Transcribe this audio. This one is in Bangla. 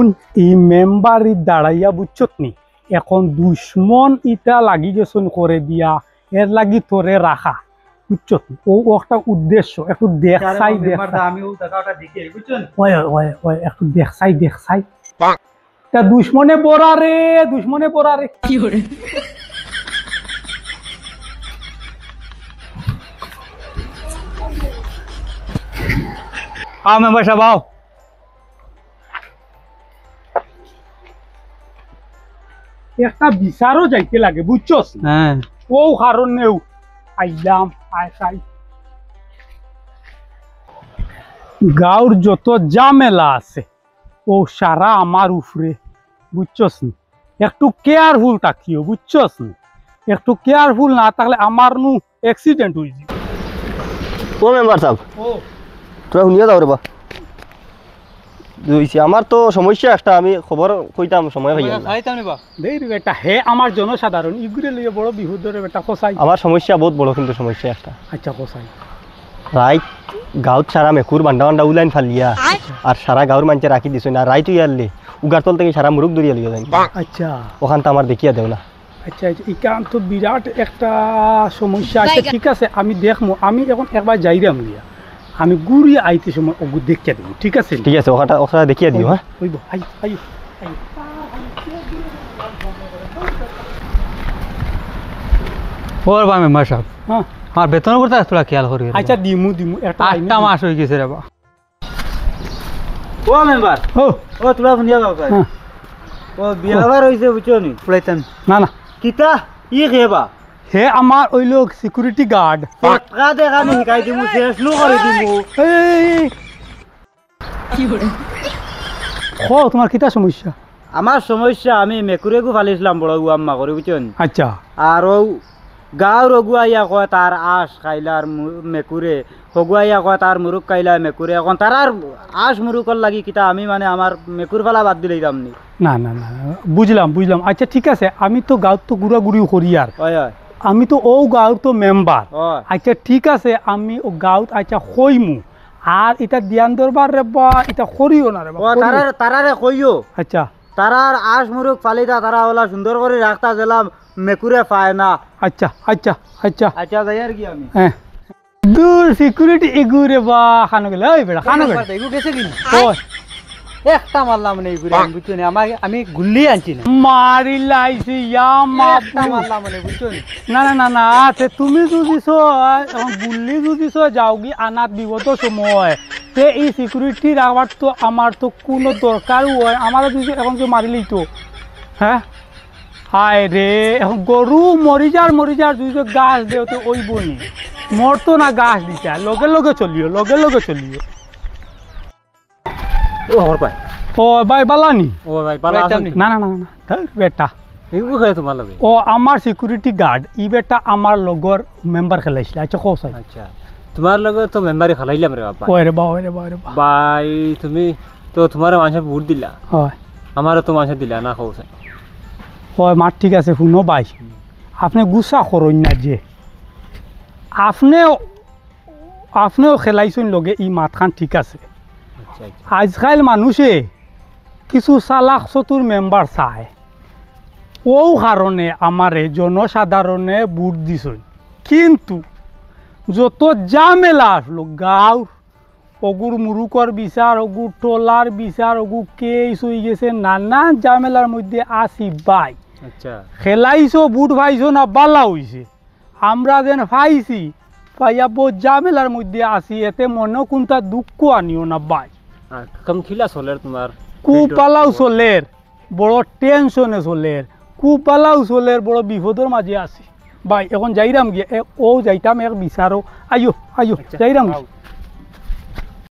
শুন এই মেম্বারি দাঁড়াইয়া বুঝছত নি এখন দুশ্মন ইটা লাগি গেছন করে দিয়া এর লাগি তোরে রাখা বুঝছত ও একটা উদ্দেশ্য একটু দেখছাই একটু দেখছাই তা দুশ্মনে পড়া রে কি করে মেম্বার সাহেব আও একটা বিচারও যাইতে লাগে বুঝছস ও কারণেও আইলাম আইসাই গাঁর যত জামেলা আছে ও সারা আমার উপরে বুঝছস নি একটু কেয়ারফুল থাকিও বুঝছস নি একটু কেয়ারফুল না থাকলে আমার নু অ্যাক্সিডেন্ট হয়ে যাবে ও মেম্বার সাহেব ও তোরা শুনিয়া যাও রে বা আমার তো সমস্যা একটা আমি খবর কইতাম সময় পাইলাম না দেই রে বেটা হে আমার জনসাধারণ ইগুরে লইয়া বড় বিহুদরে বেটা কোসাই আমার সমস্যা বহুত বড় কিন্তু সমস্যা একটা আচ্ছা কোসাই রাইট গাঁত সারা মেকুর বান্ডা উলাইন ফালিয়া আর সারা গাঁর মানুষে রাখি দিছ না রাইট ইয়ারলে উগার তল থেকে সারা মুরুখ দরিয়া লিয়ে যাই আচ্ছা ওখান তো আমার দেখিয়া দেও না আচ্ছা এখান তো বিরাট একটা সমস্যা আছে ঠিক আছে আমি দেখবো আমি এখন একবার যাইরাম লিয়া আমি ঘুরি আইতে সময় ওগু দেখিয়া দেবো ঠিক আছে ওখানে দেখিয়া দিও হ্যাঁ হইব আই ওর বা মেম্বার সাহেব হ্যাঁ আমার বেতনের কথা তোরা খেয়াল করি আচ্ছা দিমু একটা 8টা মাস হয়ে গেছে রে বা ও মেম্বার ও ও তোরা শুনিয়া যাও ভাই হ্যাঁ ও বিয়াবার হইছে বুঝছো নি পড়াইতেন না না কিতা ই খেবা হে আমার ওই লোক সিকিউরিটি গার্ড টাকা দেখা নি শিকাই দিমু শেষ নো করে দিমু কি করে তোমার কিতা সমস্যা আমার সমস্যা আমি মেকুরেগু ফালিছিলাম বড় আম্মা করে বুঝছো নি আচ্ছা আর ও গাঁর রগুয়াইয়া কয় তার আশ খাইলার মেকুরে হগুয়াইয়া কয় তার মুরুখ খাইলা মেকুরে এখন তার আশ মুরুখর লাগি কিতা আমি মানে আমার মেকুর ফালা বাদ দিলেই দামনি না না না বুঝলাম আচ্ছা ঠিক আছে আমি তো গাঁত তো ঘুরাঘুরি করি আর হয় হয় আমি তো ও গাঁত তো মেম্বার হয় আচ্ছা ঠিক আছে আমি ও গাঁত আচ্ছা কইমু আর এটা ধ্যান দরবার রে বা এটা করিও না রে বা ও তারারে কইও আচ্ছা তারার আশ মুরুখ ফালিতা তারা ওলা সুন্দর করে রাখতা গেলাম মেকুরে পায় না আচ্ছা আচ্ছা আচ্ছা আচ্ছা যাই আর কি আমি হ্যাঁ দূর সিকিউরিটি এগুরে বা খানো গেলে ওই বেড়া খানো গেলে এগু গেছে কি ওই একটা মারলাম না এগুলো বুঝছো না আমি গুল্লি আনছি না মারি লাইছি ইয়া একটা মারলাম না বুঝছো না না না না তে তুমি যুদিছ এখন গুল্লি যুদিছ যাওগি আনাত বিপদ সময় তে এই সিকিউরিটি রাখার তো আমার তো কোনো দরকারও হয় আমার যদি এখন যে মারিলেই তো হ্যাঁ হায় রে এখন গরু মরি যার যদি গাছ দেও তো ওই বনি মরতো না গাছ দিতা লগে চলিও ও হর পায় ও ভাই বালানি ও ভাই পালা না না না না ধর বেটা এগু খায় তোমার লাগে ও আমার সিকিউরিটি গার্ড ই বেটা আমার লগর মেম্বার খেলাইছিল আচ্ছা কৌশল আচ্ছা তোমার লগে তো মেম্বারে খালাইলাম রে বাবা ওরে বা ভাই তুমি তো তোমার মানুষে ভোট দিলা হয় আমারও তো মানুষে দিলা না খাও হয় মার ঠিক আছে শুনো ভাই আপনি গুসা করেন না যে আপনিও খেলাইছেন লগে ই মাতখান ঠিক আছে আজকাল মানুষে কিছু চালাক চতুর মেম্বার চায় ও কারণে আমারে জনসাধারণে ভোট দিছেন কিন্তু যত জামেলা আসলো গাঁও অগুর মুরুকর বিচার অগুর টোলার বিচার অগু কেস হয়ে গেছে নানান জামেলার মধ্যে আসি বাই আচ্ছা খেলাইছো বুট ভাইছো না বালা হইছে আমরা যেন পাইছি পাইয়া বহুত জামেলার মধ্যে আসি এতে মনে কোনটা দুঃখ আনিও না বাই কম খিলা চলের তোমার কুপালাও চলের বড় টেনশনে চলের কুপালাও চলের বড় বিপদের মাঝে আছি ভাই এখন যাইরাম গিয়ে ও যাইতাম এক বিচারো আইও যাইরাম